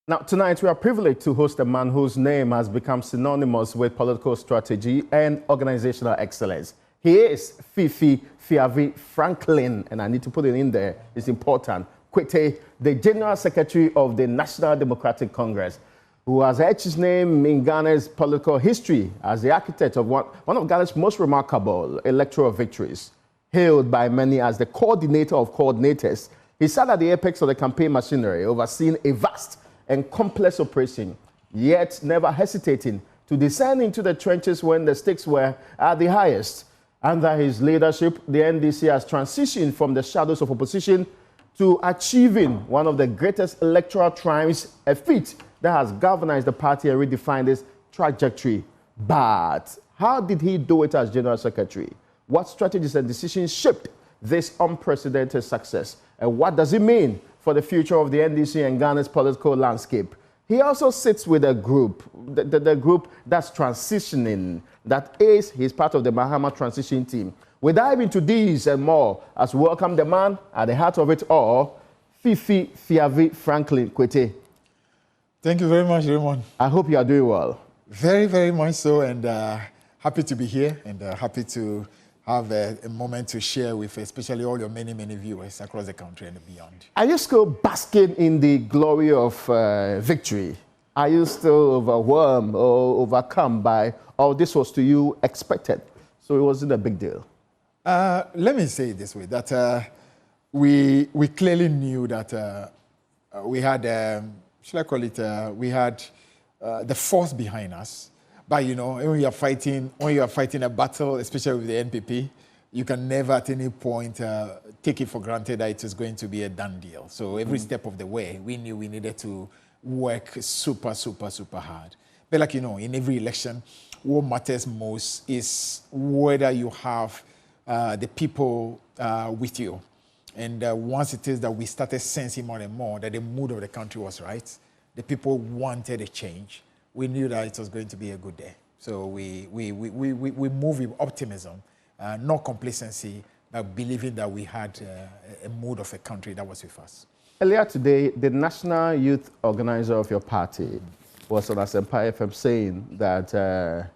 Now, tonight we are privileged to host a man whose name has become synonymous with political strategy and organizational excellence. He is Fifi Franklin, and I need to put it in there, it's important. Kwetey, the General Secretary of the National Democratic Congress, who has etched his name in Ghana's political history as the architect of one of Ghana's most remarkable electoral victories. Hailed by many as the coordinator of coordinators, he sat at the apex of the campaign machinery, overseeing a vast and complex operation, yet never hesitating to descend into the trenches when the stakes were at the highest. Under his leadership, the NDC has transitioned from the shadows of opposition to achieving one of the greatest electoral triumphs, a feat that has galvanized the party and redefined its trajectory. But how did he do it as General Secretary? What strategies and decisions shaped this unprecedented success? And what does it mean for the future of the NDC and Ghana's political landscape? He also sits with a group, the group that's transitioning, that is, he's part of the Mahama transition team. We dive into these and more as we welcome the man at the heart of it all, Fifi Franklin Kwetey. Thank you very much, Raymond. I hope you are doing well. Very, very much so, and happy to be here, and happy to have a moment to share with especially all your many, many viewers across the country and beyond. Are you still basking in the glory of victory? Are you still overwhelmed or overcome by, oh, this was to you expected, so it wasn't a big deal? Let me say it this way, that we clearly knew that we had, should I call it, we had the force behind us. But you know, when you are fighting a battle, especially with the NPP, you can never at any point take it for granted that it is going to be a done deal. So every step of the way, we knew we needed to work super, super, super hard. But like you know, in every election, what matters most is whether you have the people with you. And once it is that we started sensing more and more that the mood of the country was right, the people wanted a change, we knew that it was going to be a good day. So we moved with optimism, not complacency, but believing that we had a mood of a country that was with us. Earlier today, the national youth organizer of your party was on Asempa FM saying that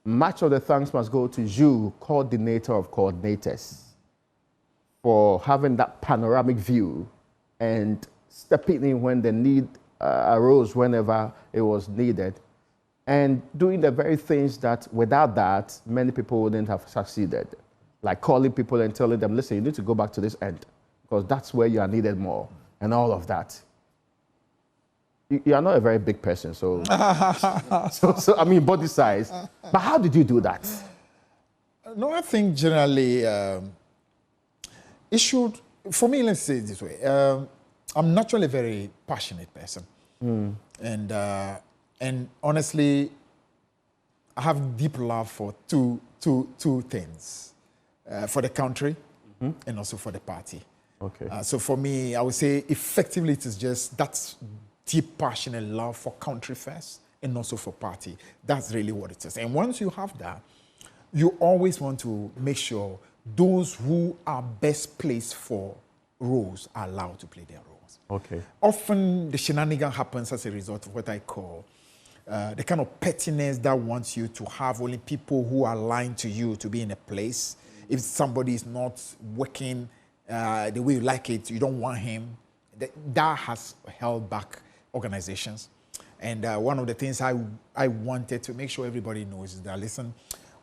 much of the thanks must go to you, coordinator of coordinators, for having that panoramic view and stepping in when the need arose whenever it was needed, and doing the very things that without that, many people wouldn't have succeeded. Like calling people and telling them, listen, you need to go back to this end because that's where you are needed more, and all of that. You are not a very big person, so, so I mean, body size. But how did you do that? No, I think generally it should, for me, let's say it this way. I'm naturally a very passionate person. And honestly, I have deep love for two things, for the country and also for the party. Okay. So for me, I would say effectively it is just that's deep passionate love for country first and also for party. That's really what it is. And once you have that, you always want to make sure those who are best placed for roles are allowed to play their roles. Okay. Often the shenanigan happens as a result of what I call the kind of pettiness that wants you to have only people who are aligned to you to be in a place. If somebody is not working the way you like it, you don't want him. That has held back organizations. And one of the things I wanted to make sure everybody knows is that, listen,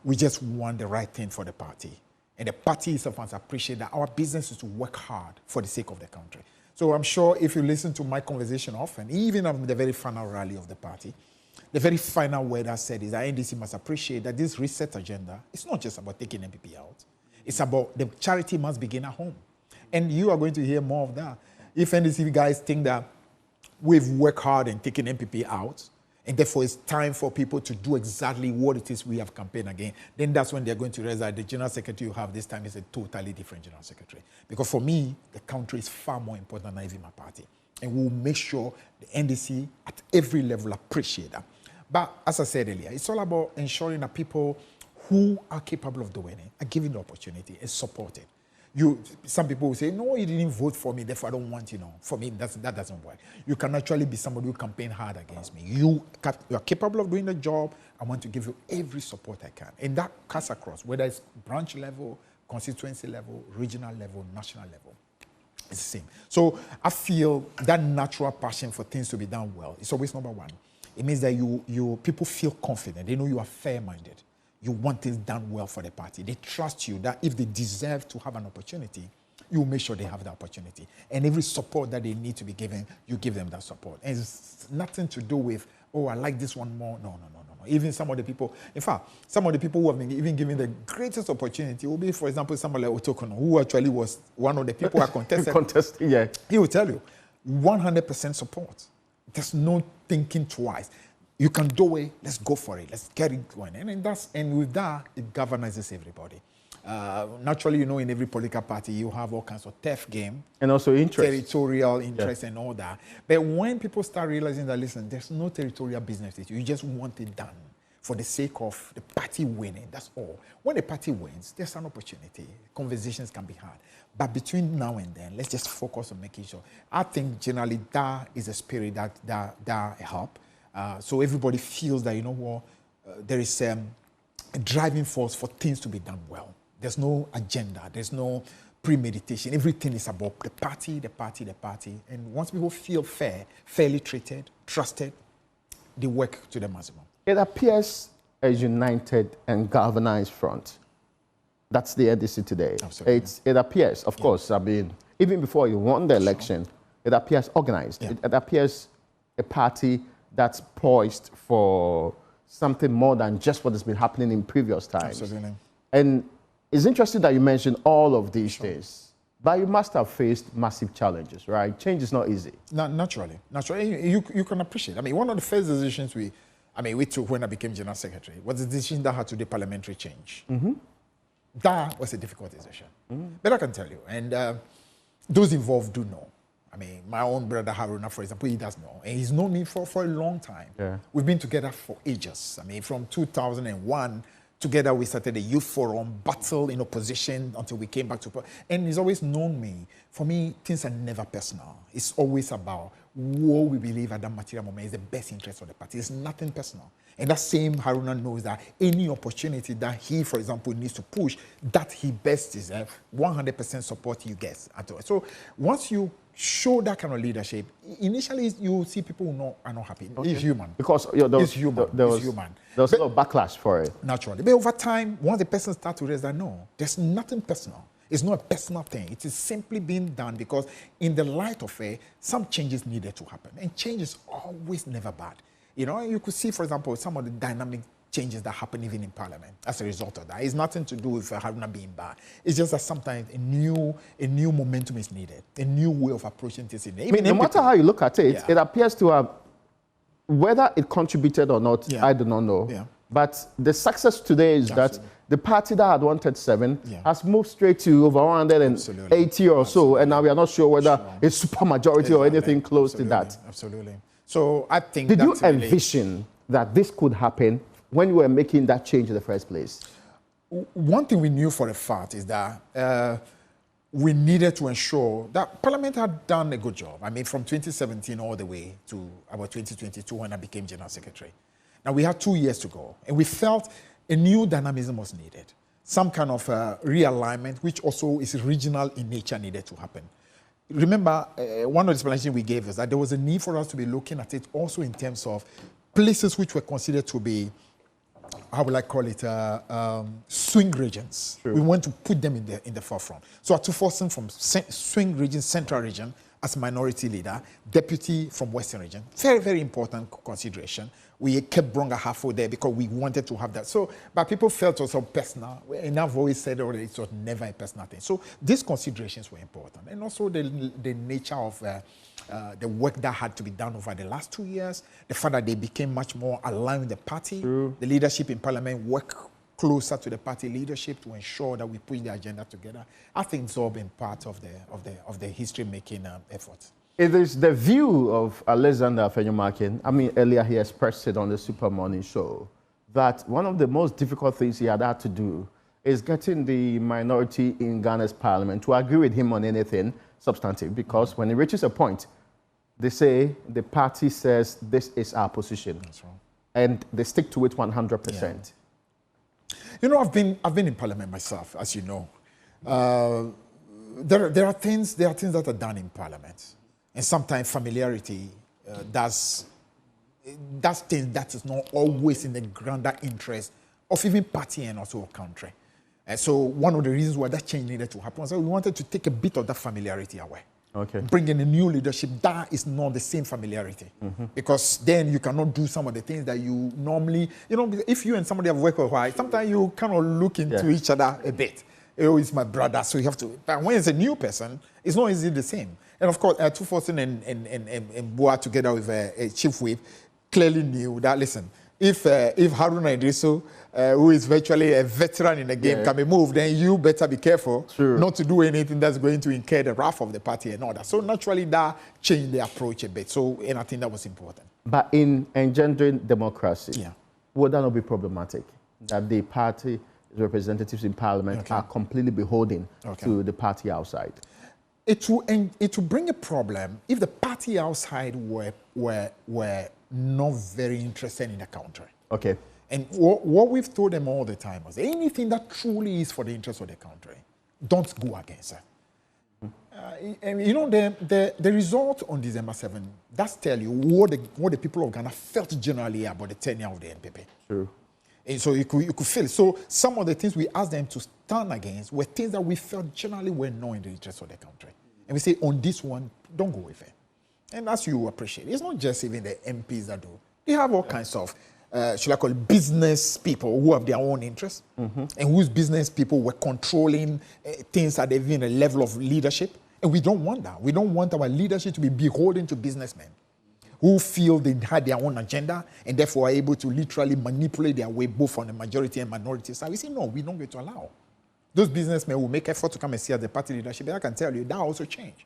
we just want the right thing for the party. And the party itself must appreciate that our business is to work hard for the sake of the country. So I'm sure if you listen to my conversation often, even at the very final rally of the party, the very final word I said is that NDC must appreciate that this reset agenda is not just about taking MPP out. It's about the charity must begin at home. And you are going to hear more of that. If NDC guys think that we've worked hard and taken MPP out, and therefore it's time for people to do exactly what it is we have campaigned again, then that's when they're going to realize that the general secretary you have this time is a totally different general secretary. Because for me, the country is far more important than even my party. And we'll make sure the NDC at every level appreciate that. But as I said earlier, it's all about ensuring that people who are capable of doing it are given the opportunity and supported. Some people will say, no, you didn't vote for me, therefore I don't want you. Know. For me, that doesn't work. You can actually be somebody who campaign hard against me. You are capable of doing the job. I want to give you every support I can. And that cuts across, whether it's branch level, constituency level, regional level, national level. It's the same. So I feel that natural passion for things to be done well is always number one. It means that people feel confident. They know you are fair-minded. You want things done well for the party. They trust you that if they deserve to have an opportunity, you make sure they have the opportunity. And every support that they need to be given, you give them that support. And it's nothing to do with, oh, I like this one more. No. Even some of the people, in fact, some of the people who have been even given the greatest opportunity will be, for example, someone like Otokono, who actually was one of the people who contested. Yeah. He will tell you, 100% support. There's no thinking twice. You can do it, let's go for it, let's get it going. And with that, it galvanizes everybody. Naturally, in every political party, you have all kinds of turf game. And also interest. Territorial interest and all that. But when people start realizing that, listen, there's no territorial business with you. You just want it done for the sake of the party winning. That's all. When the party wins, there's an opportunity. Conversations can be had. But between now and then, let's just focus on making sure. I think generally that is a spirit that help. So everybody feels that, there is a driving force for things to be done well. There's no agenda. There's no premeditation. Everything is about the party. And once people feel fairly treated, trusted, they work to the maximum. It appears a united and galvanized front. That's the NDC today. Absolutely. It appears, of course, even before you won the election, it appears organized. Yeah. It appears a party that's poised for something more than just what has been happening in previous times. Absolutely. And it's interesting that you mentioned all of these things, but you must have faced massive challenges, right? Change is not easy. Naturally. You can appreciate. One of the first decisions we took when I became General Secretary was the decision that had to do parliamentary change. Mm-hmm. That was a difficult decision. Mm-hmm. But I can tell you, and those involved do know. My own brother Haruna, for example, he does know. And he's known me for a long time. Yeah. We've been together for ages. From 2001, together we started a youth forum, battle in opposition until we came back to power. And he's always known me. For me, things are never personal. It's always about what we believe at that material moment is the best interest of the party. It's nothing personal. And that same Haruna knows that any opportunity that he, for example, needs to push, that he best deserves, 100% support you get at all. So once you show that kind of leadership, initially you see people who are not happy. Okay. It's human. Because it's human. There was a lot of backlash for it. Naturally. But over time, once the person starts to realize that, no, there's nothing personal. It's not a personal thing. It is simply being done because in the light of it, some changes needed to happen. And change is always never bad. You could see, for example, some of the dynamic changes that happen even in Parliament as a result of that. It's nothing to do with Haruna being bad. It's just that sometimes a new momentum is needed, a new way of approaching things. No matter how you look at it, it appears to have, whether it contributed or not, I do not know. Yeah. But the success today is that the party that had wanted 7 has moved straight to over 180 or so, and now we are not sure whether it's super majority or anything close to that. Absolutely. So I think did you envision that this could happen when you were making that change in the first place? One thing we knew for a fact is that we needed to ensure that Parliament had done a good job. From 2017 all the way to about 2022 when I became General Secretary. Now, we had 2 years to go, and we felt a new dynamism was needed. Some kind of realignment, which also is regional in nature, needed to happen. Remember, one of the explanations we gave is that there was a need for us to be looking at it also in terms of places which were considered to be, how would I call it, swing regions. True. We want to put them in the forefront. So Atuforsen from swing region, central region, as minority leader, deputy from western region. Very, very important consideration. We kept Bronga Hafo there because we wanted to have that. So, but people felt it was so personal. And I've always said already it was never a personal thing. So these considerations were important. And also the nature of the work that had to be done over the last 2 years, the fact that they became much more aligned with the party, True. The leadership in Parliament worked closer to the party leadership to ensure that we push the agenda together. I think it's all been part of the history-making effort. It is the view of Alexander Afenyomakin, earlier he expressed it on the Super Morning Show, that one of the most difficult things he had to do is getting the minority in Ghana's parliament to agree with him on anything substantive, because when it reaches a point, they say the party says this is our position. That's right. And they stick to it 100%. Yeah. You know, I've been in parliament myself, as you know. There are things that are done in parliament, and sometimes familiarity does things that is not always in the grander interest of even party and also a country. And so one of the reasons why that change needed to happen was that we wanted to take a bit of that familiarity away. Okay. Bring in a new leadership that is not the same familiarity. Because then you cannot do some of the things that you normally, you know, if you and somebody have worked for a while, sometimes you kind of look into each other a bit. Oh, it's my brother, so you have to. But when it's a new person, it's not easily the same. And of course, 2014 and Boa together with a chief whip clearly knew that, listen, if Haruna Idrisu, who is virtually a veteran in the game, can be moved, then you better be careful not to do anything that's going to incur the wrath of the party and all that. So naturally, that changed the approach a bit. So, and I think that was important. But in engendering democracy, would that not be problematic? That the party representatives in parliament are completely beholden to the party outside? It will bring a problem if the party outside were not very interested in the country. Okay. And what we've told them all the time was anything that truly is for the interest of the country, don't go against it. And you know, the result on December 7, that's tell you what the people of Ghana felt generally about the tenure of the NPP. True. And so you could feel it. So some of the things we asked them to stand against were things that we felt generally were not in the interest of the country. And we say, on this one, don't go with it. And as you appreciate, it's not just even the MPs that do. They have all kinds of, should I call it, business people who have their own interests, and whose business people were controlling things at even a level of leadership. And we don't want that. We don't want our leadership to be beholden to businessmen who feel they had their own agenda and therefore are able to literally manipulate their way both on the majority and minority side. We say, no, we don't get to allow. Those businessmen will make effort to come and see at the party leadership, but I can tell you that also changed.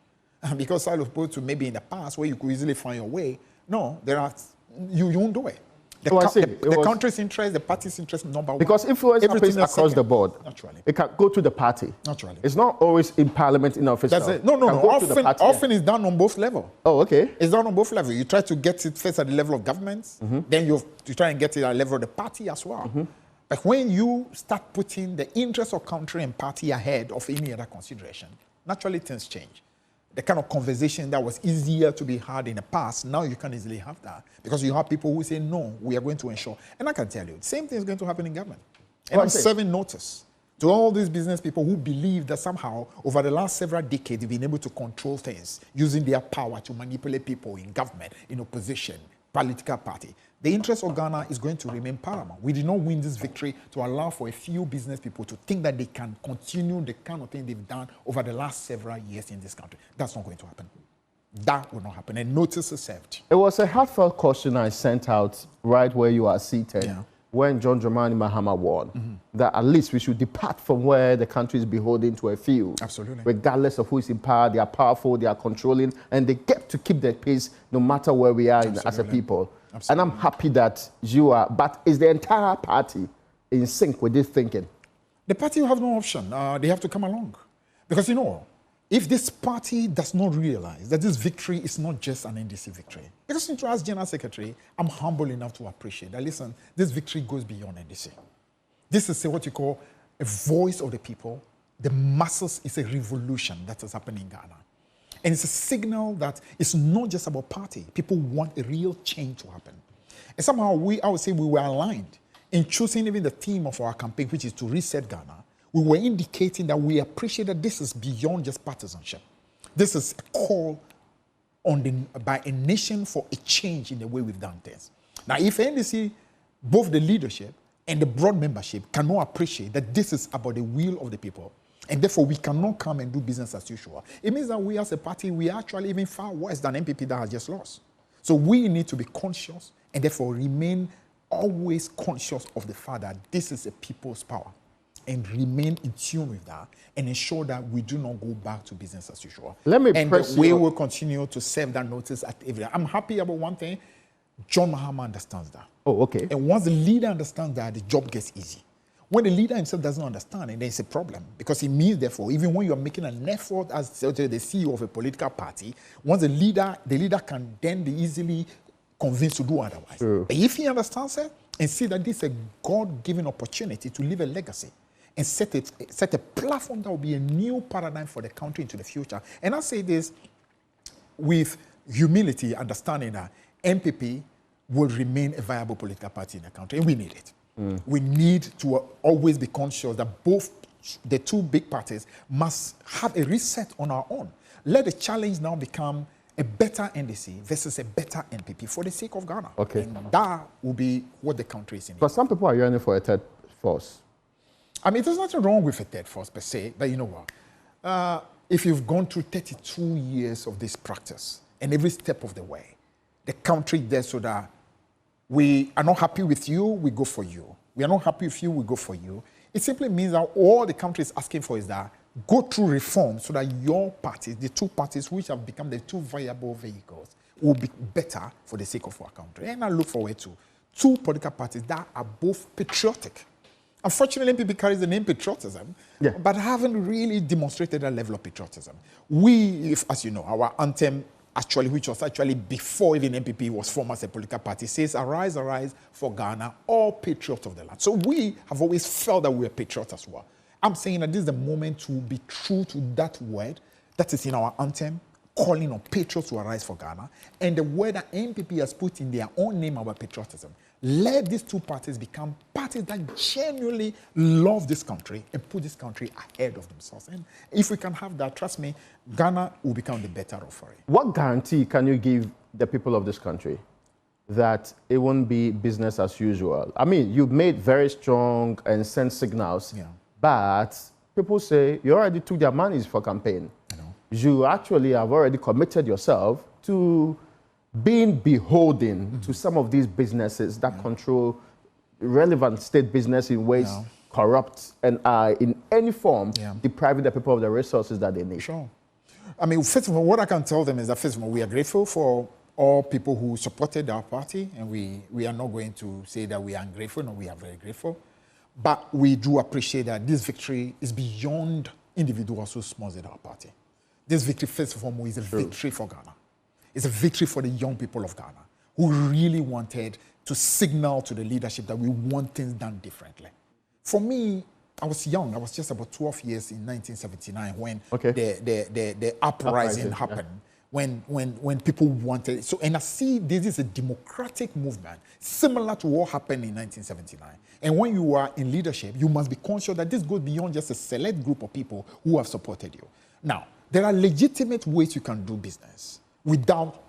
Because as opposed to maybe in the past where you could easily find your way, no, you won't do it. The country's interest, the party's interest, number one. Because influence happens across the board. Naturally. It can go to the party. Naturally. It's not always in parliament in office. That's it. No. Often it's done on both levels. Oh, okay. It's done on both levels. You try to get it first at the level of governments, then you try and get it at the level of the party as well. But when you start putting the interest of country and party ahead of any other consideration, naturally things change. The kind of conversation that was easier to be had in the past, now you can't easily have that. Because you have people who say, no, we are going to ensure. And I can tell you, the same thing is going to happen in government. And I'm serving notice to all these business people who believe that somehow, over the last several decades, they've been able to control things, using their power to manipulate people in government, in opposition, political party. The interest of Ghana is going to remain paramount. We did not win this victory to allow for a few business people to think that they can continue the kind of thing they've done over the last several years in this country. That's not going to happen. That will not happen. And notice is served. It was a heartfelt caution I sent out right where you are seated when John Dramani Mahama won, that at least we should depart from where the country is beholden to a few. Absolutely. Regardless of who is in power, they are powerful, they are controlling, and they get to keep their pace no matter where we are as a people. Absolutely. And I'm happy that you are, but is the entire party in sync with this thinking? The party will have no option. They have to come along. Because, you know, if this party does not realize that this victory is not just an NDC victory, because as General Secretary, I'm humble enough to appreciate that, listen, this victory goes beyond NDC. This is what you call a voice of the people. The masses is a revolution that is happening in Ghana. And it's a signal that it's not just about party. People want a real change to happen. And somehow I would say we were aligned in choosing even the theme of our campaign, which is to reset Ghana. We were indicating that we appreciate that this is beyond just partisanship. This is a call by a nation for a change in the way we've done things. Now, if NDC, both the leadership and the broad membership cannot appreciate that this is about the will of the people, and therefore we cannot come and do business as usual, it means that we as a party, we are actually even far worse than NPP that has just lost. So we need to be conscious and therefore remain always conscious of the fact that this is a people's power, and remain in tune with that and ensure that we do not go back to business as usual. We will continue to serve that notice at every. I'm happy about one thing. John Mahama understands that. Oh, okay. And once the leader understands that, the job gets easy. When the leader himself doesn't understand, and then it's a problem, because it means, therefore, even when you are making an effort as the CEO of a political party, once the leader can then be easily convinced to do otherwise. True. But if he understands it and see that this is a God-given opportunity to leave a legacy and set a platform that will be a new paradigm for the country into the future. And I say this with humility, understanding that MPP will remain a viable political party in the country, and we need it. We need to always be conscious that both the two big parties must have a reset on our own. Let the challenge now become a better NDC versus a better NPP for the sake of Ghana. Okay. And that will be what the country is in. But some people are yearning for a third force. I mean, there's nothing wrong with a third force per se, but you know what? If you've gone through 32 years of this practice, and every step of the way, the country there so that we are not happy with you, we go for you. We are not happy with you, we go for you. It simply means that all the country is asking for is that go through reform so that your parties, the two parties which have become the two viable vehicles, will be better for the sake of our country. And I look forward to two political parties that are both patriotic. Unfortunately, MPP carries the name patriotism, but haven't really demonstrated that level of patriotism. We, as you know, our anthem, actually, which was actually before even MPP was formed as a political party, says, "Arise, arise for Ghana, all patriots of the land." So we have always felt that we are patriots as well. I'm saying that this is the moment to be true to that word that is in our anthem, calling on patriots to arise for Ghana, and the word that MPP has put in their own name about patriotism. Let these two parties become parties that genuinely love this country and put this country ahead of themselves. And if we can have that, trust me, Ghana will become the better off for it. What guarantee can you give the people of this country that it won't be business as usual? I mean, you've made very strong and sent signals, but people say you already took their monies for campaign. You actually have already committed yourself to being beholden to some of these businesses that control relevant state business in ways corrupt and are in any form depriving the people of the resources that they need. Sure. I mean, first of all, what I can tell them is that, first of all, we are grateful for all people who supported our party, and we are not going to say that we are ungrateful. No, we are very grateful. But we do appreciate that this victory is beyond individuals who sponsored our party. This victory, first of all, is a victory for Ghana. It's a victory for the young people of Ghana who really wanted to signal to the leadership that we want things done differently. For me, I was young. I was just about 12 years in 1979 when the uprising happened. When people wanted so, and I see this is a democratic movement similar to what happened in 1979. And when you are in leadership, you must be conscious that this goes beyond just a select group of people who have supported you. Now, there are legitimate ways you can do business without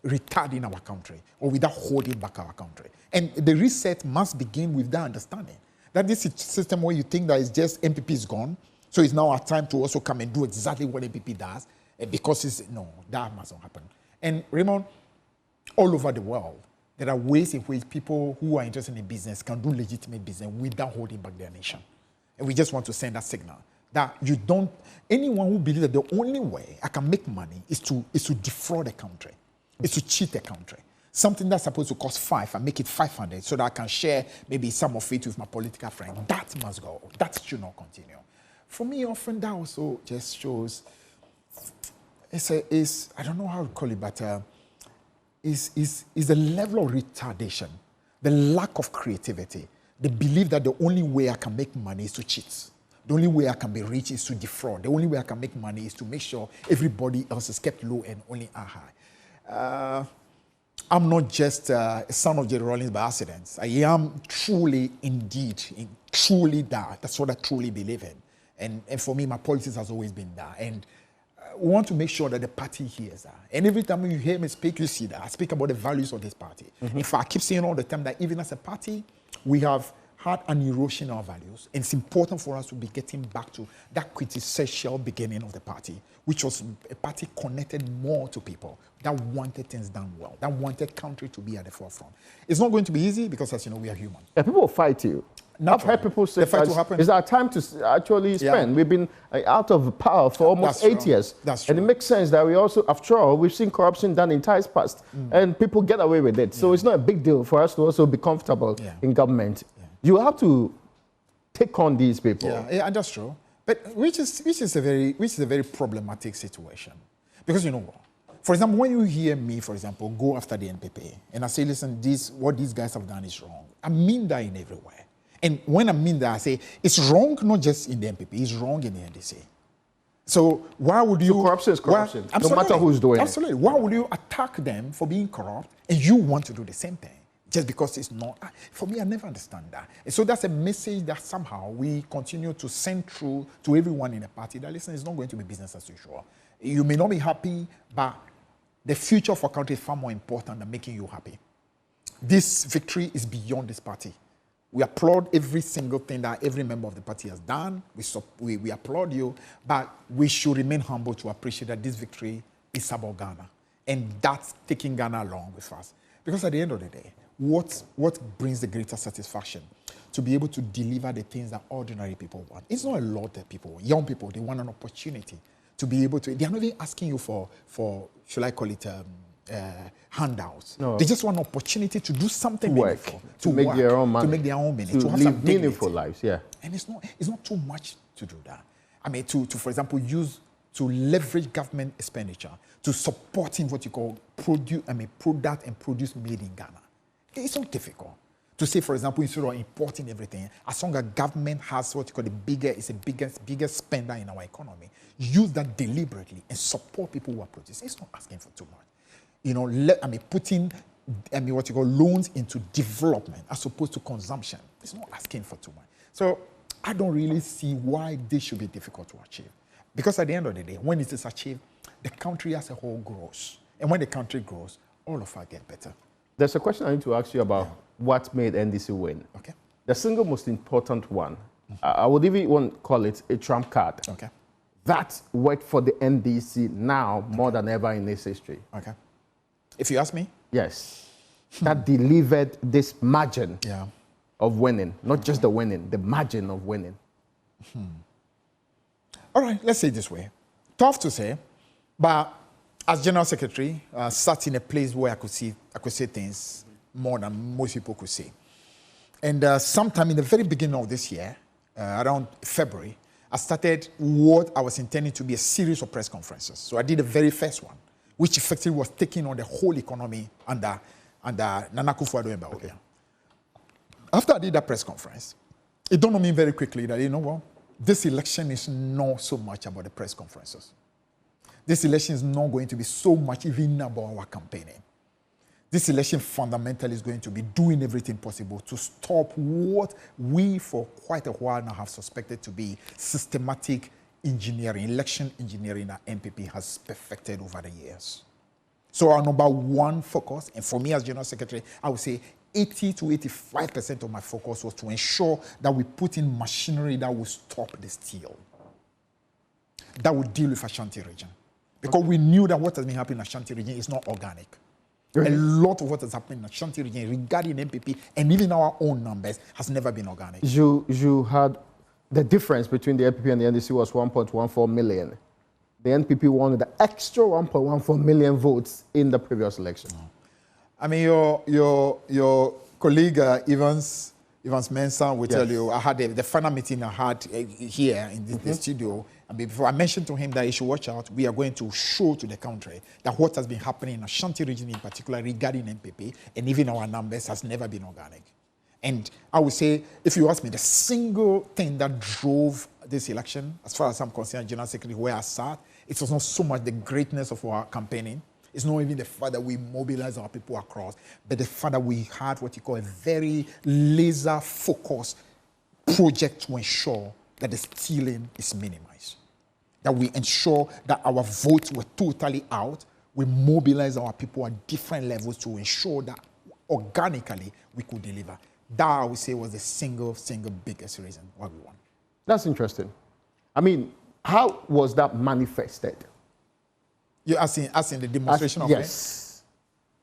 retarding our country or without holding back our country. And the reset must begin with that understanding that this system where you think that it's just MPP is gone, so it's now our time to also come and do exactly what MPP does, because that must not happen. And Raymond, all over the world, there are ways in which people who are interested in business can do legitimate business without holding back their nation. And we just want to send that signal that anyone who believes that the only way I can make money is to defraud a country, is to cheat a country. Something that's supposed to cost 5, I make it 500 so that I can share maybe some of it with my political friend. That must go. That should not continue. For me, often that also just shows, I don't know how to call it, but is the level of retardation, the lack of creativity, the belief that the only way I can make money is to cheat. The only way I can be rich is to defraud. The only way I can make money is to make sure everybody else is kept low and only I high. I'm not just a son of Jerry Rawlings by accident. I am truly, indeed, truly that. That's what I truly believe in. And for me, my politics has always been that. And we want to make sure that the party hears that. And every time you hear me speak, you see that. I speak about the values of this party. In fact, I keep saying all the time that even as a party, we have had an erosion of our values. And it's important for us to be getting back to that quintessential beginning of the party, which was a party connected more to people, that wanted things done well, that wanted country to be at the forefront. It's not going to be easy because, as you know, we are human. Yeah, people will fight you. I've heard people say it's our time to actually spend. We've been out of power for almost 8 years. That's true. And it makes sense that we also, after all, we've seen corruption done in times past, and people get away with it. So it's not a big deal for us to also be comfortable in government. You have to take on these people. Yeah, that's true. But which is a very problematic situation. Because you know what? For example, when you hear me, for example, go after the NPP, and I say, listen, what these guys have done is wrong. I mean that in everywhere. And when I mean that, I say, it's wrong not just in the NPP, it's wrong in the NDC. So why would you... So corruption is corruption, no matter who's doing it. Absolutely. Why would you attack them for being corrupt, and you want to do the same thing? Just because it's not... For me, I never understand that. And so that's a message that somehow we continue to send through to everyone in the party that, listen, it's not going to be business as usual. You may not be happy, but the future of our country is far more important than making you happy. This victory is beyond this party. We applaud every single thing that every member of the party has done. We applaud you, but we should remain humble to appreciate that this victory is about Ghana. And that's taking Ghana along with us. Because at the end of the day, what brings the greater satisfaction? To be able to deliver the things that ordinary people want. It's not a lot that people want. Young people, they want an opportunity to be able to... They're not even asking you for should I call it, handouts. No. They just want an opportunity to do something meaningful. To make their own money. To make their own money. To have live meaningful lives, yeah. And it's not too much to do that. I mean, to for example, to leverage government expenditure to supporting what you call product and produce made in Ghana. It's not difficult. To say, for example, instead of importing everything, as long as government has what you call the biggest spender in our economy, use that deliberately and support people who are producing. It's not asking for too much. You know, putting what you call loans into development as opposed to consumption. It's not asking for too much. So I don't really see why this should be difficult to achieve. Because at the end of the day, when it is achieved, the country as a whole grows. And when the country grows, all of us get better. There's a question I need to ask you about what made NDC win. Okay. The single most important one, I would even want to call it a trump card. Okay. That worked for the NDC now more than ever in its history. Okay. If you ask me? Yes. That delivered this margin of winning, not just the winning, the margin of winning. All right, let's say it this way. Tough to say, but as General Secretary, sat in a place where I could say things more than most people could say. And sometime in the very beginning of this year, around February, I started what I was intending to be a series of press conferences. So I did the very first one, which effectively was taking on the whole economy under Nana Akufo-Addo. Okay. After I did that press conference, it dawned on me very quickly that, you know what, this election is not so much about the press conferences. This election is not going to be so much even about our campaigning. This election fundamentally is going to be doing everything possible to stop what we for quite a while now have suspected to be systematic engineering, election engineering that NPP has perfected over the years. So our number one focus, and for me as General Secretary, I would say 80 to 85% of my focus was to ensure that we put in machinery that will stop the steal, that will deal with Ashanti region. Because we knew that what has been happening in Ashanti region is not organic. A lot of what has happened in Ashanti region regarding NPP and even our own numbers has never been organic. You had the difference between the NPP and the NDC was 1.14 million. The NPP won the extra 1.14 million votes in the previous election. I mean, your colleague Evans Mensah will tell you, I had the final meeting I had here in the studio. And before I mentioned to him that he should watch out, we are going to show to the country that what has been happening in Ashanti region in particular regarding NPP and even our numbers has never been organic. And I would say, if you ask me, the single thing that drove this election, as far as I'm concerned, General Secretary, where I sat, it was not so much the greatness of our campaigning. It's not even the fact that we mobilized our people across, but the fact that we had what you call a very laser-focused project to ensure that the stealing is minimized, that we ensure that our votes were totally out. We mobilized our people at different levels to ensure that organically we could deliver. That, I would say, was the single biggest reason why we won. That's interesting. I mean, how was that manifested? You're asking the demonstration of it? Yes.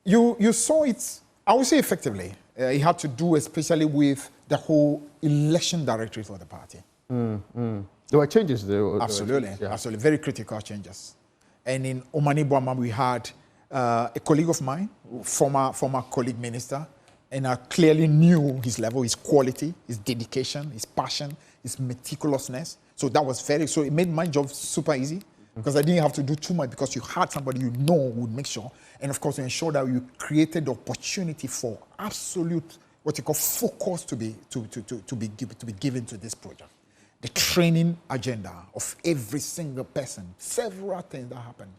You saw it, I would say, effectively. It had to do especially with the whole election directory for the party. There were changes there. Absolutely. Absolutely. Very critical changes. And in Omani Boamam, we had a colleague of mine, former colleague minister, And I clearly knew his level, his quality, his dedication, his passion, his meticulousness. So that was so it made my job super easy because I didn't have to do too much because you had somebody you know would make sure. And of course, you ensure that you created the opportunity for absolute, what you call focus to be given to this project. The training agenda of every single person, several things that happened.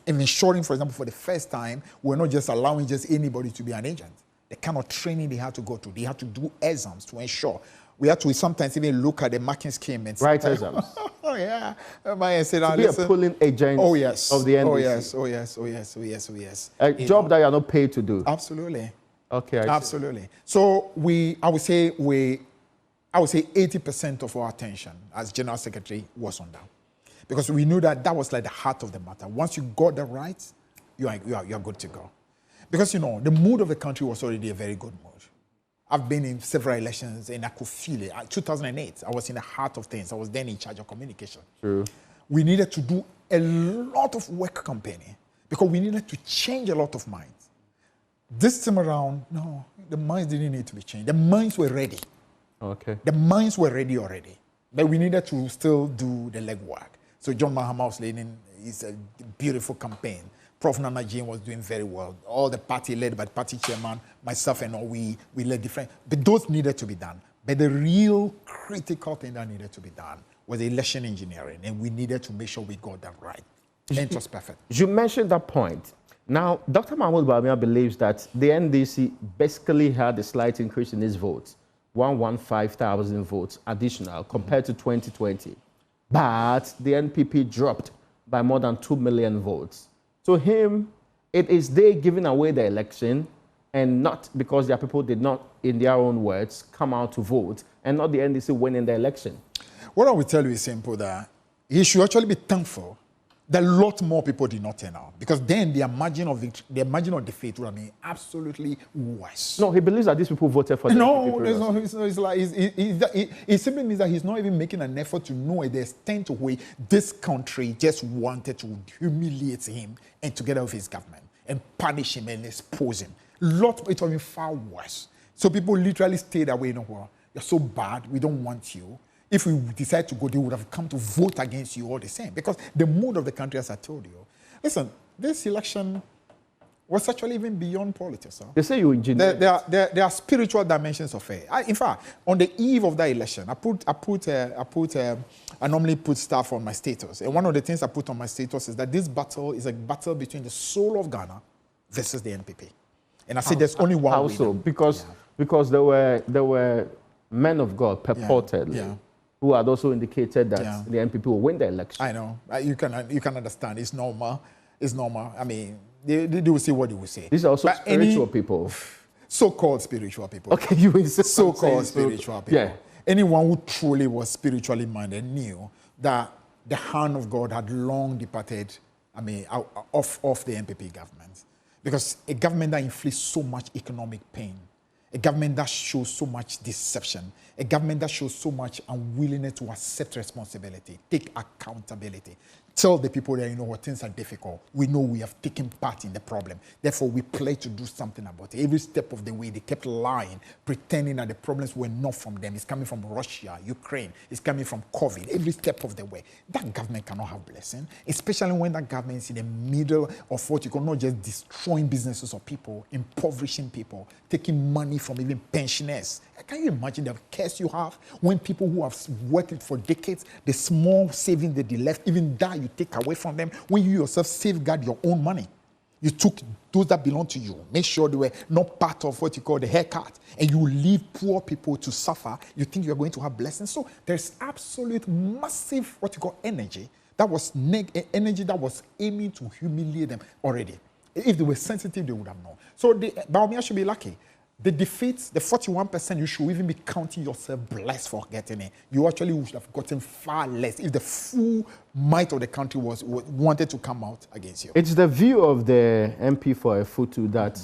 And ensuring, for example, for the first time, we're not just allowing just anybody to be an agent. The kind of training they had to go through. They had to do exams to ensure. We had to sometimes even look at the marking scheme and write exams. Oh yeah. Say, to be a pulling agent of the NDC. Oh yes. A job that you are not paid to do. Absolutely. Okay. Absolutely. So I would say 80% of our attention as General Secretary was on that. Because we knew that was like the heart of the matter. Once you got that right, you are good to go. Because, the mood of the country was already a very good mood. I've been in several elections and I could feel it. 2008, I was in the heart of things. I was then in charge of communication. True. We needed to do a lot of work campaigning because we needed to change a lot of minds. This time around, no, the minds didn't need to be changed. The minds were ready. Okay. The minds were ready already. But we needed to still do the legwork. So John Mahama was leading his beautiful campaign. Prof. Nana Jane was doing very well. All the party led by the party chairman, myself and all, we led different. But those needed to be done. But the real critical thing that needed to be done was election engineering. And we needed to make sure we got that right. And it was perfect. You mentioned that point. Now, Dr. Mahmoud Bawumia believes that the NDC basically had a slight increase in its votes, 115,000 votes additional compared to 2020. But the NPP dropped by more than 2 million votes. To him, it is they giving away the election and not because their people did not, in their own words, come out to vote and not the NDC winning the election. What I will tell you is simple, that he should actually be thankful that a lot more people did not turn out, because then the margin of defeat would have been absolutely worse. No, he believes that these people voted for the NPP. It simply means that he's not even making an effort to know the extent to which this country just wanted to humiliate him and together with his government and punish him and expose him. It would have been far worse. So people literally stayed away. You're so bad, we don't want you. If we decide to go, they would have come to vote against you all the same. Because the mood of the country, as I told you. Listen, this election was actually even beyond politics. Huh? They say you engineer. There are spiritual dimensions of it. In fact, on the eve of that election, I normally put stuff on my status. And one of the things I put on my status is that this battle is a battle between the soul of Ghana versus the NPP. And I said there's only one way. Also, because there were men of God purportedly who had also indicated that the NPP will win the election. I know. You can understand. It's normal. It's normal. I mean, they will say what they will say. These are also spiritual people. So-called spiritual people. Okay, you insist. So-called spiritual people. Yeah. Anyone who truly was spiritually minded knew that the hand of God had long departed, off the NPP government. Because a government that inflicts so much economic pain, a government that shows so much deception, a government that shows so much unwillingness to accept responsibility, take accountability, tell the people that, what things are difficult. We know we have taken part in the problem. Therefore, we pledge to do something about it. Every step of the way, they kept lying, pretending that the problems were not from them. It's coming from Russia, Ukraine. It's coming from COVID. Every step of the way. That government cannot have blessing, especially when that government is in the middle of what you call not just destroying businesses of people, impoverishing people, taking money from even pensioners. Can you imagine the curse you have when people who have worked for decades, the small savings that they left, even that you take away from them, when you yourself safeguard your own money. You took those that belong to you, make sure they were not part of what you call the haircut, and you leave poor people to suffer. You think you're going to have blessings. So there's absolute massive what you call energy that was energy that was aiming to humiliate them already. If they were sensitive, they would have known. So Bawumia should be lucky. The defeats, the 41%, you should even be counting yourself blessed for getting it. You actually would have gotten far less if the full might of the country wanted to come out against you. It's the view of the MP for Efutu that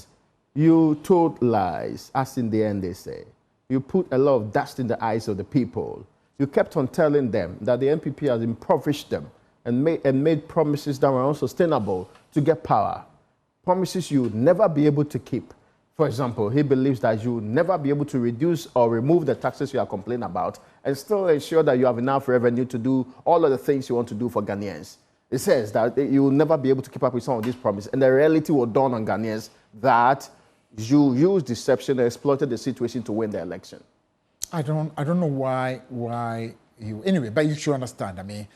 you told lies, as in the end they say. You put a lot of dust in the eyes of the people. You kept on telling them that the NPP has impoverished them and made promises that were unsustainable to get power. Promises you would never be able to keep. For example, he believes that you will never be able to reduce or remove the taxes you are complaining about and still ensure that you have enough revenue to do all of the things you want to do for Ghanaians. It says that you will never be able to keep up with some of these promises, and the reality will dawn on Ghanaians that you used deception and exploited the situation to win the election. I don't know why you, anyway, but you should understand. I mean,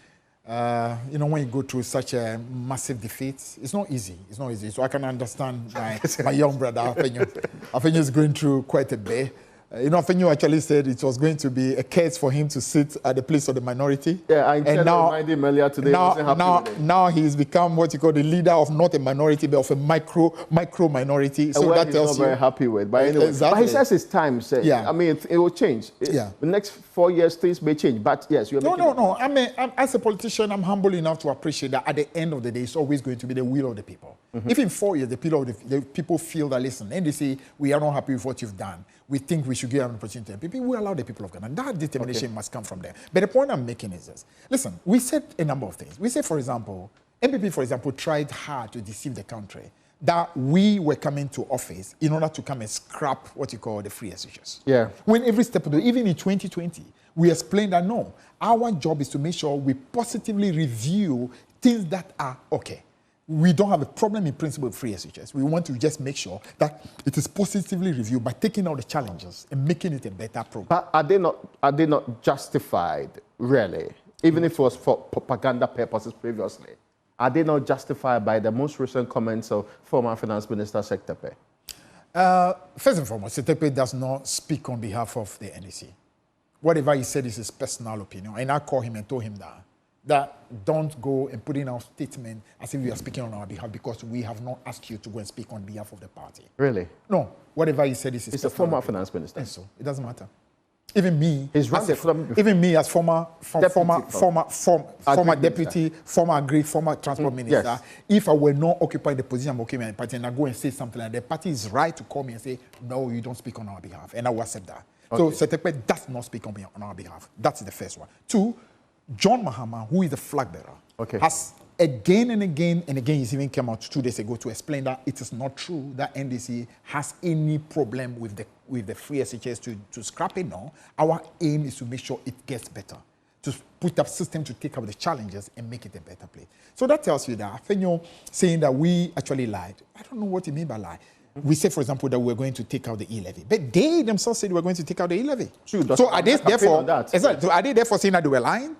you know, when you go through such a massive defeat, it's not easy. It's not easy. So I can understand my young brother, Afenyo is going through quite a bit. You know, Afenyo actually said it was going to be a case for him to sit at the place of the minority. Yeah, I reminded him earlier today. Now he's become what you call the leader of not a minority, but of a micro minority. So that tells you. Not very happy with. But anyway, exactly. But he says it's time. Yeah. I mean, it will change. The next 4 years, things may change. But yes, you're No. I mean, as a politician, I'm humble enough to appreciate that at the end of the day, it's always going to be the will of the people. If in 4 years, the people feel that, listen, NDC, we are not happy with what you've done. We think we should give an opportunity to people. We allow the people of Ghana. That determination must come from there. But the point I'm making is this. Listen, we said a number of things. We said, for example, MPP, for example, tried hard to deceive the country that we were coming to office in order to come and scrap what you call the free SHS. Yeah. When every step of the way, even in 2020, we explained that no, our job is to make sure we positively review things that are okay. We don't have a problem in principle with free SHS. We want to just make sure that it is positively reviewed by taking out the challenges and making it a better program. But are they not justified, really? Even if it was for propaganda purposes previously, are they not justified by the most recent comments of former Finance Minister Sektepe? First and foremost, Sektepe does not speak on behalf of the NDC. Whatever he said is his personal opinion. And I called him and told him that don't go and put in our statement as if you are speaking on our behalf, because we have not asked you to go and speak on behalf of the party. Really? No. Whatever he said is his He's a former finance minister. And so it doesn't matter. Even me, as former deputy, former agri, former transport minister, yes. If I were not occupying the position I'm occupying in the party and I go and say something like that, the party is right to call me and say, no, you don't speak on our behalf. And I will accept that. Okay. So Sektepe does not speak on our behalf. That's the first one. Two, John Mahama, who is the flag bearer, has again and again, he's even came out 2 days ago to explain that it is not true that NDC has any problem with the free SHS to scrap it. No, our aim is to make sure it gets better, to put up system to take up the challenges and make it a better place. So that tells you that Afenyo saying that we actually lied. I don't know what you mean by lie. We said, for example, that we're going to take out the e-levy, but they themselves said we're going to take out the e-levy. So are they therefore saying that they were lying?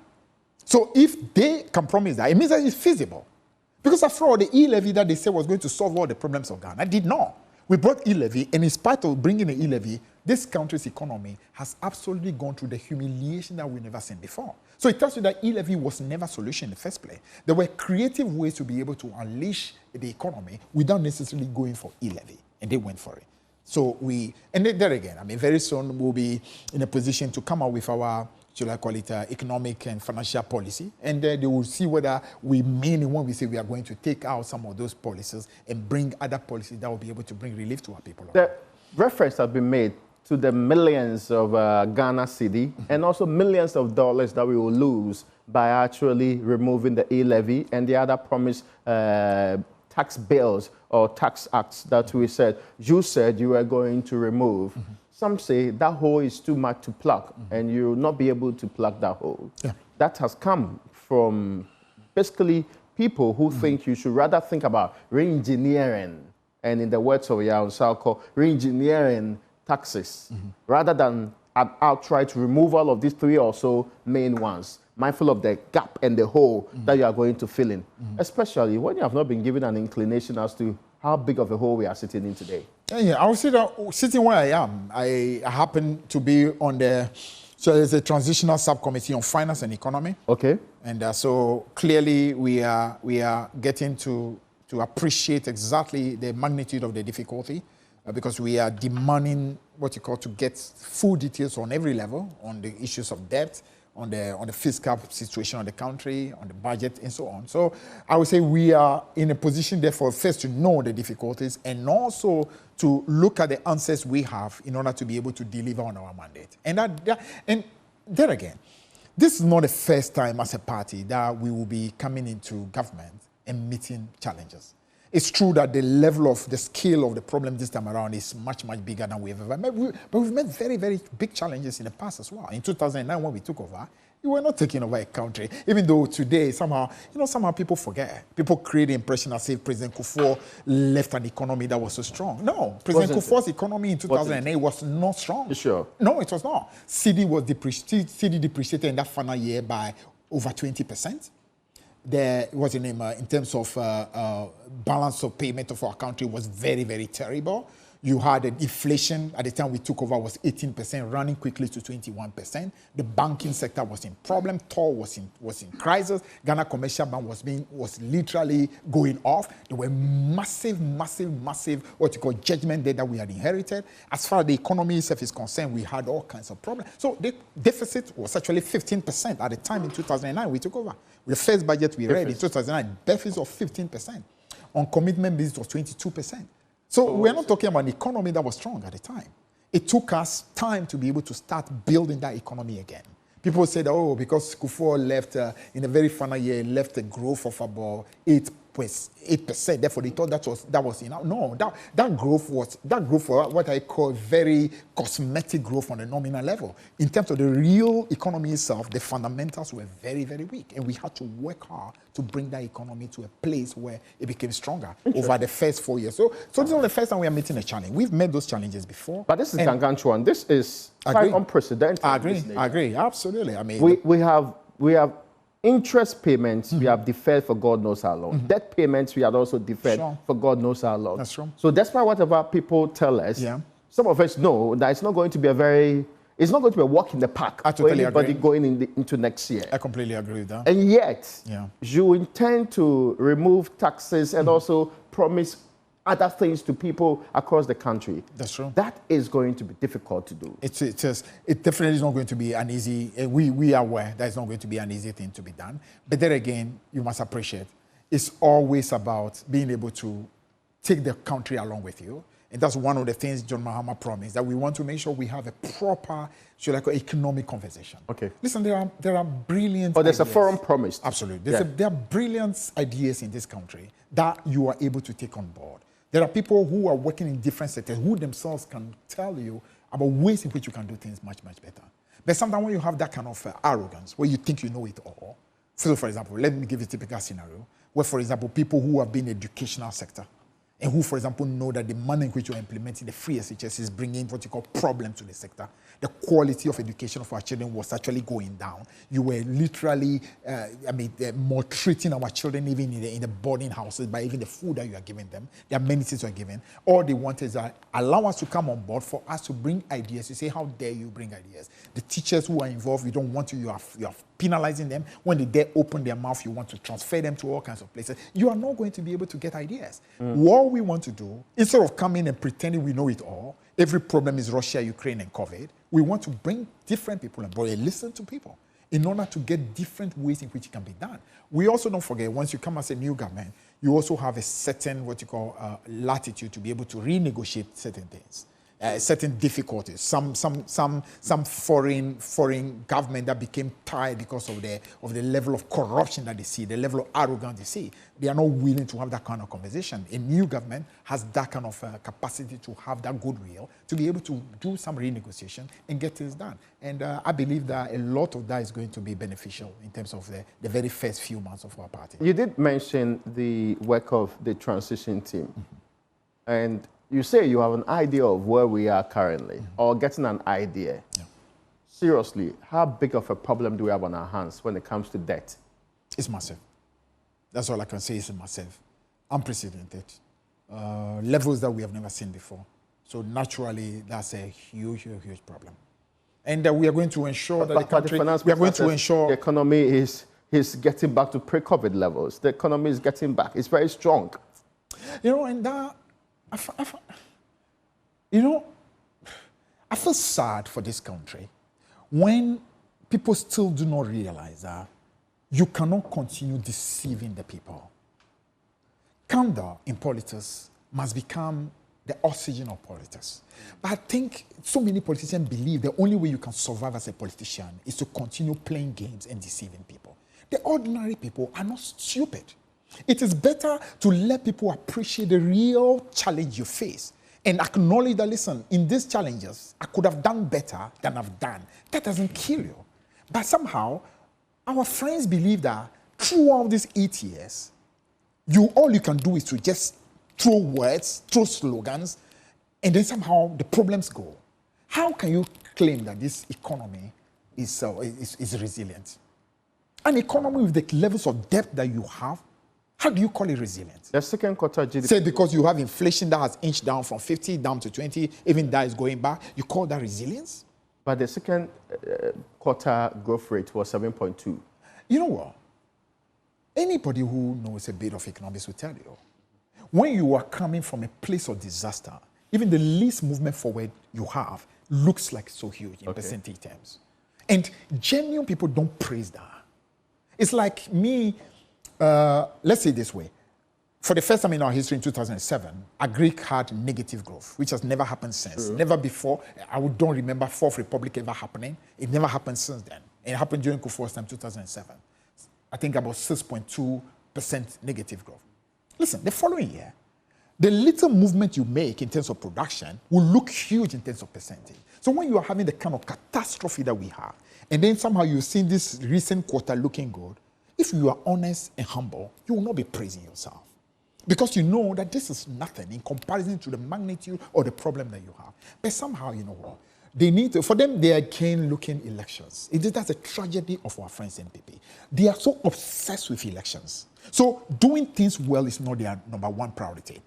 So if they can promise that, it means that it's feasible. Because after all, the e-levy that they said was going to solve all the problems of Ghana did not. We brought e-levy, and in spite of bringing the e-levy, this country's economy has absolutely gone through the humiliation that we've never seen before. So it tells you that e-levy was never a solution in the first place. There were creative ways to be able to unleash the economy without necessarily going for e-levy, and they went for it. So there again, I mean, very soon we'll be in a position to come out with our, should I call it, economic and financial policy, and they will see whether we mean it when we say we are going to take out some of those policies and bring other policies that will be able to bring relief to our people. The reference has been made to the millions of Ghana cedi and also millions of dollars that we will lose by actually removing the e-levy and the other promised tax bills or tax acts that we said, you said you were going to remove. Some say that hole is too much to plug, and you will not be able to plug that hole. Yeah. That has come from basically people who think you should rather think about re-engineering, and in the words of Yao Salko, re-engineering taxes, rather than outright remove all of these three or so main ones, mindful of the gap and the hole that you are going to fill in, especially when you have not been given an inclination as to how big of a hole we are sitting in today. Yeah, I would say that sitting where I am, I happen to be on so there's a transitional subcommittee on finance and economy. Okay. And so clearly we are getting to appreciate exactly the magnitude of the difficulty because we are demanding what you call to get full details on every level on the issues of debt, on the fiscal situation of the country, on the budget, and so on. So I would say we are in a position, therefore, first to know the difficulties and also to look at the answers we have in order to be able to deliver on our mandate. And there again, this is not the first time as a party that we will be coming into government and meeting challenges. It's true that the level of the scale of the problem this time around is much, much bigger than we've ever met. But we've met very, very big challenges in the past as well. In 2009, when we took over, we were not taking over a country. Even though today, somehow people forget. People create the impression as if President Kufuor left an economy that was so strong. No, President Kufuor's economy in 2008 was not strong. Sure. No, it was not. CD depreciated in that final year by over 20%. What's the name, in terms of balance of payment of our country was very, very terrible. You had an inflation at the time we took over was 18%, running quickly to 21%. The banking sector was in problem. TOR was in crisis. Ghana Commercial Bank was literally going off. There were massive, what you call judgment there that we had inherited. As far as the economy itself is concerned, we had all kinds of problems. So the deficit was actually 15% at the time in 2009 we took over. The first budget we read in 2009, deficit of 15%. On commitment basis was 22%. So we're not talking about an economy that was strong at the time. It took us time to be able to start building that economy again. People said, oh, because Kufuor left in the very final year, left a growth of about 8%. Therefore, they thought that was enough. No, that growth was what I call very cosmetic growth on a nominal level. In terms of the real economy itself, the fundamentals were very, very weak, and we had to work hard to bring that economy to a place where it became stronger over the first 4 years. So this is not the first time we are meeting a challenge. We've met those challenges before. But this is gargantuan. This is quite unprecedented. I agree. Absolutely. I mean, we have interest payments we have deferred for God knows how long. Debt payments we had also deferred for God knows how long. That's true. So despite whatever people tell us, some of us know that it's not going to be a walk in the park for anybody going into next year. I completely agree with that. And yet, you intend to remove taxes and also promise other things to people across the country. That's true. That is going to be difficult to do. It definitely is not going to be an easy, we are aware that it's not going to be an easy thing to be done. But then again, you must appreciate, it's always about being able to take the country along with you. And that's one of the things John Mahama promised, that we want to make sure we have a proper, economic conversation. Okay. Listen, there are brilliant there's ideas. A forum promised. Absolutely. There are brilliant ideas in this country that you are able to take on board. There are people who are working in different sectors who themselves can tell you about ways in which you can do things much, much better. But sometimes when you have that kind of arrogance, where you think you know it all, so for example, let me give you a typical scenario, where, for example, people who have been in the educational sector, and who, for example, know that the manner in which you're implementing the free SHS is bringing what you call problems to the sector. The quality of education of our children was actually going down. You were literally, maltreating our children even in the boarding houses by even the food that you are giving them, the amenities you are giving. All they want is allow us to come on board for us to bring ideas. You say, how dare you bring ideas? The teachers who are involved, you don't want to, you are penalizing them. When they dare open their mouth, you want to transfer them to all kinds of places. You are not going to be able to get ideas. What we want to do, instead of coming and pretending we know it all, every problem is Russia, Ukraine, and COVID, we want to bring different people on board and listen to people in order to get different ways in which it can be done. We also don't forget, once you come as a new government, you also have a certain, latitude to be able to renegotiate certain things. Certain difficulties, some foreign government that became tired because of the level of corruption that they see, the level of arrogance they see. They are not willing to have that kind of conversation. A new government has that kind of capacity to have that goodwill to be able to do some renegotiation and get things done. And I believe that a lot of that is going to be beneficial in terms of the very first few months of our party. You did mention the work of the transition team, and you say you have an idea of where we are currently, or getting an idea. Yeah. Seriously, how big of a problem do we have on our hands when it comes to debt? It's massive. That's all I can say. It's massive. Unprecedented. Levels that we have never seen before. So naturally, that's a huge, huge problem. And we are going to ensure that the country, we are going to ensure the economy is getting back to pre-COVID levels. The economy is getting back. It's very strong. And that, I feel sad for this country when people still do not realize that you cannot continue deceiving the people. Candor in politics must become the oxygen of politics. But I think so many politicians believe the only way you can survive as a politician is to continue playing games and deceiving people. The ordinary people are not stupid. It is better to let people appreciate the real challenge you face and acknowledge that, listen, in these challenges, I could have done better than I've done. That doesn't kill you. But somehow, our friends believe that throughout these 8 years, all you can do is to just throw words, throw slogans, and then somehow the problems go. How can you claim that this economy is resilient? An economy with the levels of debt that you have, how do you call it resilient? The second quarter GDP. Say because you have inflation that has inched down from 50 down to 20, even that is going back, you call that resilience? But the second quarter growth rate was 7.2. You know what? Anybody who knows a bit of economics will tell you, when you are coming from a place of disaster, even the least movement forward you have looks like so huge in percentage terms. And genuine people don't praise that. It's like me, let's say it this way. For the first time in our history in 2007, Agric had negative growth, which has never happened since. True. Never before. Don't remember Fourth Republic ever happening. It never happened since then. It happened during Kufuor's time, 2007. I think about 6.2% negative growth. Listen, the following year, the little movement you make in terms of production will look huge in terms of percentage. So when you are having the kind of catastrophe that we have, and then somehow you've seen this recent quarter looking good, if you are honest and humble, you will not be praising yourself. Because you know that this is nothing in comparison to the magnitude or the problem that you have. But somehow, you know what? They need to, for them, they are again looking elections. That's a tragedy of our friends in NPP. They are so obsessed with elections. So doing things well is not their number one priority.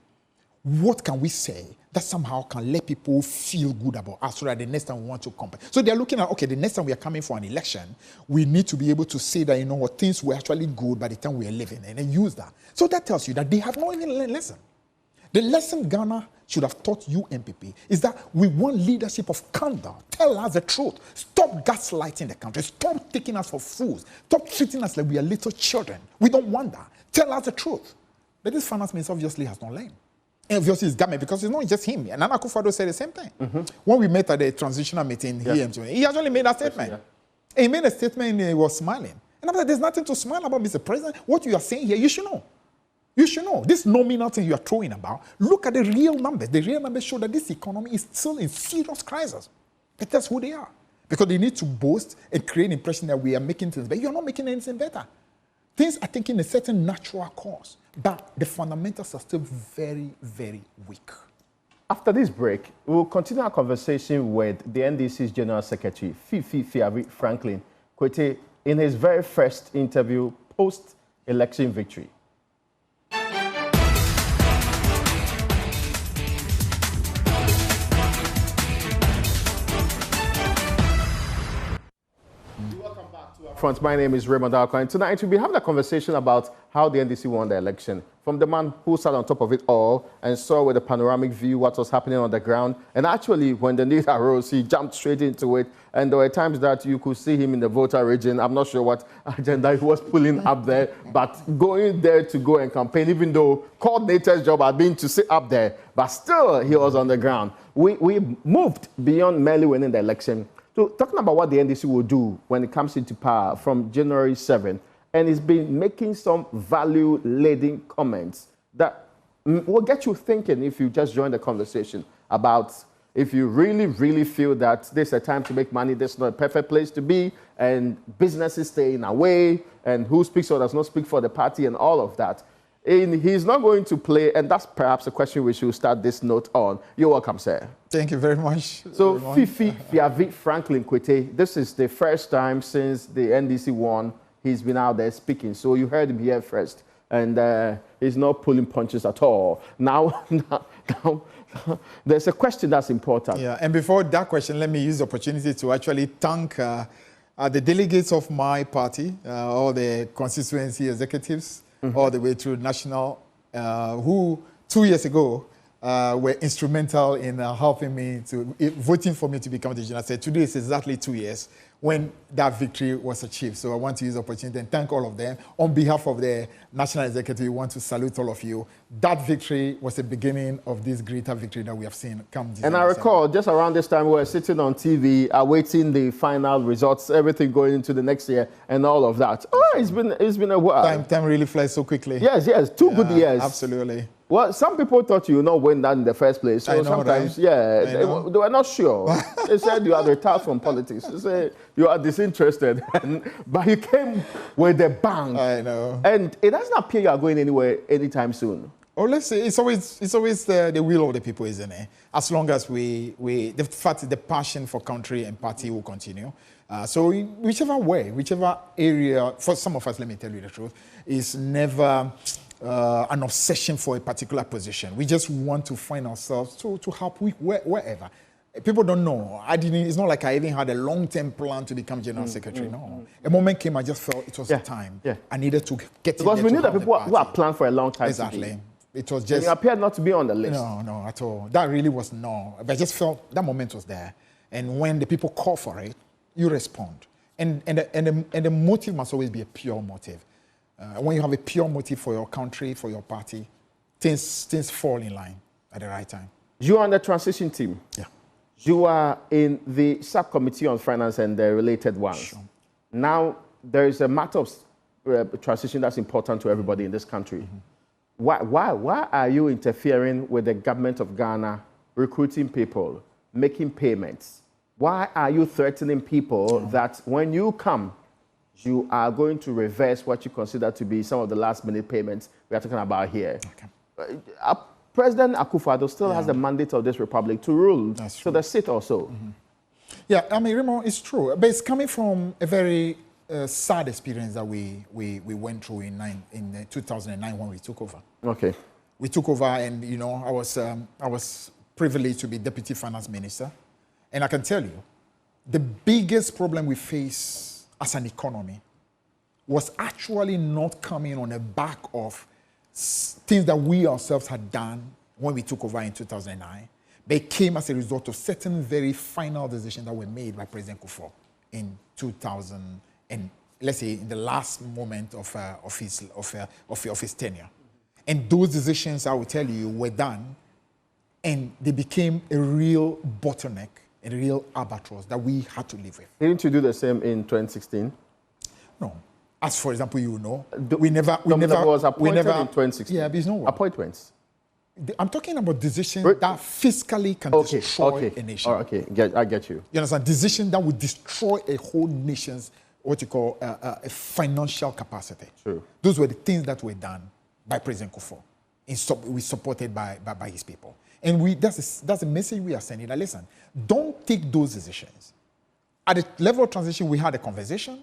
What can we say that somehow can let people feel good about us so that the next time we want to compare? So they're looking at, okay, the next time we are coming for an election, we need to be able to say that, you know what, things were actually good by the time we are living, and then use that. So that tells you that they have not even learned a lesson. The lesson Ghana should have taught you, MPP, is that we want leadership of candor. Tell us the truth. Stop gaslighting the country. Stop taking us for fools. Stop treating us like we are little children. We don't want that. Tell us the truth. But this finance minister obviously has not learned. And obviously it's government, because it's not just him. And Nana Akufo-Addo said the same thing. When we met at the transitional meeting, he actually made a statement. And he made a statement and he was smiling. And I'm like, there's nothing to smile about, Mr. President. What you are saying here, you should know. You should know. This nominal thing you are throwing about, look at the real numbers. The real numbers show that this economy is still in serious crisis. But that's who they are. Because they need to boast and create an impression that we are making things better. You're not making anything better. Things are taking a certain natural course, but the fundamentals are still very, very weak. After this break, we'll continue our conversation with the NDC's General Secretary, Fifi Franklin Kwetey, in his very first interview post-election victory. My name is Raymond Alcoa, and tonight we'll be having a conversation about how the NDC won the election. From the man who sat on top of it all and saw with a panoramic view what was happening on the ground. And actually, when the need arose, he jumped straight into it. And there were times that you could see him in the voter region. I'm not sure what agenda he was pulling up there, but going there to go and campaign, even though coordinator's job had been to sit up there, but still he was on the ground. We moved beyond merely winning the election. So talking about what the NDC will do when it comes into power from January 7th, and he's been making some value-laden comments that will get you thinking if you just join the conversation about if you really, really feel that this is a time to make money, this is not a perfect place to be, and businesses staying away, and who speaks or does not speak for the party and all of that. And he's not going to play, and that's perhaps a question we should start this note on. You're welcome, sir. Thank you very much. So, Fifi Franklin Kwetey, this is the first time since the NDC won he's been out there speaking. So you heard him here first, and he's not pulling punches at all. Now, there's a question that's important. Yeah, and before that question, let me use the opportunity to actually thank the delegates of my party, all the constituency executives, all the way to national, who 2 years ago were instrumental in helping me voting for me to become the general secretary. Today is exactly 2 years when that victory was achieved. So I want to use the opportunity and thank all of them. On behalf of the National Executive, we want to salute all of you. That victory was the beginning of this greater victory that we have seen come December. And I recall, just around this time, we were sitting on TV, awaiting the final results, everything going into the next year, and all of that. Oh, it's been a while. Time really flies so quickly. Yes, 2 good years. Absolutely. Well, some people thought you would not win that in the first place. So I know, sometimes, right? yeah, they were not sure. They said you had retired from politics. They said you are disinterested. But you came with a bang. I know. And it doesn't appear you are going anywhere anytime soon. Oh, let's say it's always the will of the people, isn't it? As long as the passion for country and party will continue. So whichever way, whichever area, for some of us, let me tell you the truth, is never an obsession for a particular position. We just want to find ourselves to help wherever. People don't know. It's not like I even had a long-term plan to become general secretary. No. A moment came, I just felt it was the time. Yeah. I needed to get in there. Because we knew that people who have planned for a long time. Exactly. It was just. And you appeared not to be on the list. No, at all. That really was no. But I just felt that moment was there. And when the people call for it, you respond. And the motive must always be a pure motive. When you have a pure motive for your country, for your party, things fall in line at the right time. You are on the transition team. Yeah. You are in the subcommittee on finance and the related ones. Sure. Now, there is a matter of transition that's important to everybody in this country. Mm-hmm. Why are you interfering with the government of Ghana, recruiting people, making payments? Why are you threatening people that when you come, you are going to reverse what you consider to be some of the last-minute payments we are talking about here? Okay. President Akufo-Addo still has the mandate of this republic to rule to the seat also. Mm-hmm. Yeah, I mean, Remo, it's true. But it's coming from a very sad experience that we went through in 2009 when we took over. Okay. We took over and, you know, I was privileged to be Deputy Finance Minister. And I can tell you, the biggest problem we face as an economy was actually not coming on the back of things that we ourselves had done when we took over in 2009. They came as a result of certain very final decisions that were made by President Kufuor in 2000, and let's say in the last moment of his tenure. And those decisions, I will tell you, were done, and they became a real bottleneck, a real albatross that we had to live with. Didn't you do the same in 2016? No. As for example, you know, we was appointed in 2016. Yeah, but it's no appointments. I'm talking about decisions that fiscally can destroy a nation. Oh, okay, I get you. You understand? Decisions that would destroy a whole nation's what you call a financial capacity. True. Those were the things that were done by President Kufuor. We supported by his people. And that's the message we are sending. That, listen, don't take those decisions. At the level of transition, we had a conversation.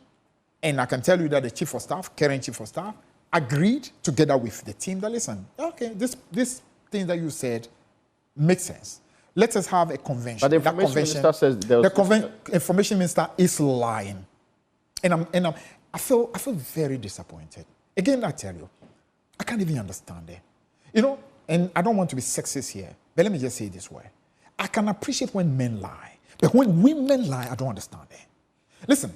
And I can tell you that the Chief of Staff, current Chief of Staff, agreed together with the team that, listen, okay, this thing that you said makes sense. Let us have a convention. But the information minister says the information minister is lying. And I feel very disappointed. Again, I tell you, I can't even understand it. You know, and I don't want to be sexist here, but let me just say it this way. I can appreciate when men lie, but when women lie, I don't understand it. Listen,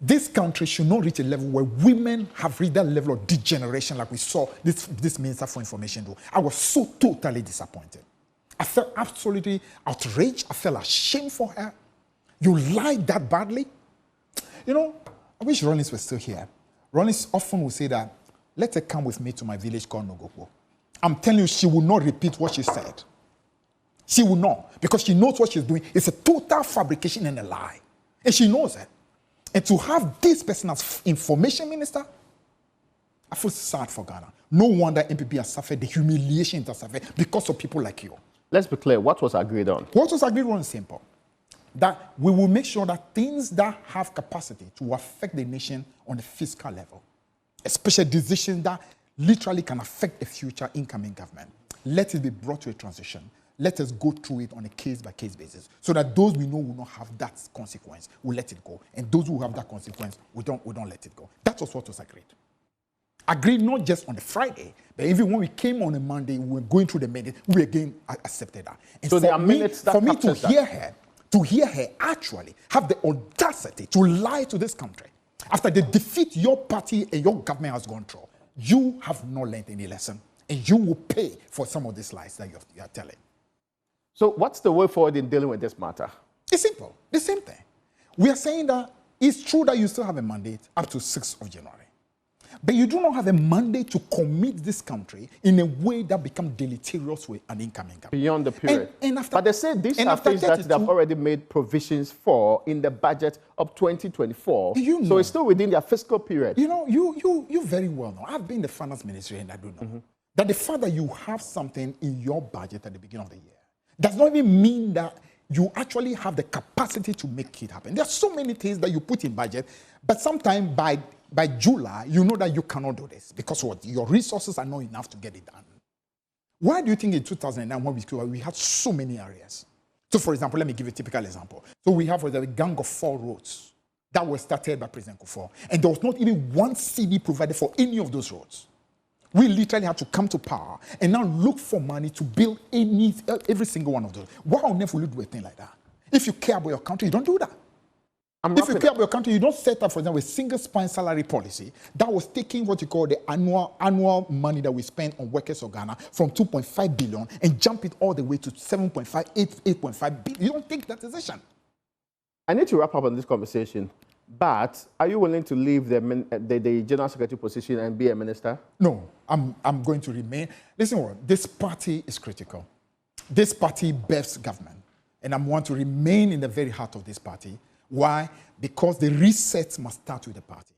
this country should not reach a level where women have reached that level of degeneration like we saw this Minister for Information do. I was so totally disappointed. I felt absolutely outraged. I felt ashamed for her. You lied that badly? You know, I wish Rollins was still here. Rollins often will say that, let her come with me to my village called Nogopo. I'm telling you, she will not repeat what she said. She will not, because she knows what she's doing. It's a total fabrication and a lie. And she knows it. And to have this person as information minister, I feel sad for Ghana. No wonder MPP has suffered the humiliation it has suffered because of people like you. Let's be clear, what was agreed on? What was agreed on is simple. That we will make sure that things that have capacity to affect the nation on a fiscal level, especially decisions that literally can affect a future incoming government, let it be brought to a transition. Let us go through it on a case-by-case basis so that those we know will not have that consequence, will let it go. And those who have that consequence, we don't let it go. That was what was agreed. agreed not just on the Friday, but even when we came on a Monday, we were going through the minutes, we again accepted that. And so there are minutes that for me to hear her actually have the audacity to lie to this country after the defeat your party and your government has gone through, you have not learned any lesson, and you will pay for some of these lies that you are telling. So what's the way forward in dealing with this matter? It's simple. The same thing. We are saying that it's true that you still have a mandate up to 6th of January. But you do not have a mandate to commit this country in a way that becomes deleterious with an incoming government. Beyond the period. And after, but they say these are things that they have already made provisions for in the budget of 2024. You know, so it's still within their fiscal period. You know, you very well know. I've been in the finance ministry and I do know that the fact that you have something in your budget at the beginning of the year does not even mean that you actually have the capacity to make it happen. There are so many things that you put in budget, but sometimes by July, you know that you cannot do this because what? Your resources are not enough to get it done. Why do you think in 2009, when we had so many areas? So, for example, let me give you a typical example. So we have the Gang of 4 roads that were started by President Kufuor, and there was not even one CD provided for any of those roads. We literally had to come to power and now look for money to build every single one of those. Why on earth will you do a thing like that? If you care about your country, you don't do that. If you care about your country, you don't set up, for example, a single spine salary policy that was taking what you call the annual money that we spend on workers of Ghana from 2.5 billion and jump it all the way to 8.5 billion. You don't take that decision. I need to wrap up on this conversation, but are you willing to leave the General Secretary position and be a minister? No, I'm going to remain. Listen, this party is critical. This party births government, and I'm going to remain in the very heart of this party. Why? Because the reset must start with the party.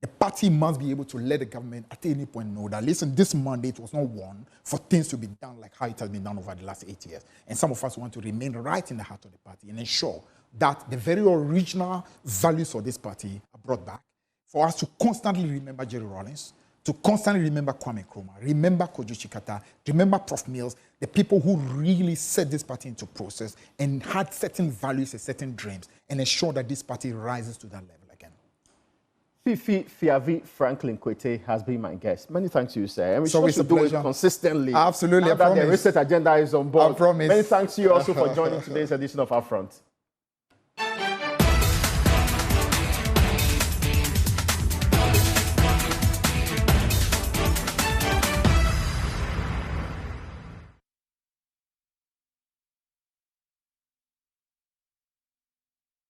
The party must be able to let the government at any point know that, listen, this mandate was not won for things to be done like how it has been done over the last 8 years. And some of us want to remain right in the heart of the party and ensure that the very original values of this party are brought back. For us to constantly remember Jerry Rawlings, to constantly remember Kwame Nkrumah, remember Kojo Chikata, remember Prof. Mills, the people who really set this party into process and had certain values and certain dreams, and ensure that this party rises to that level again. Fifi Franklin Kwetey has been my guest. Many thanks to you, sir. And we should do it consistently. Absolutely, now that the reset agenda is on board. I promise. Many thanks to you also for joining today's edition of UPfront.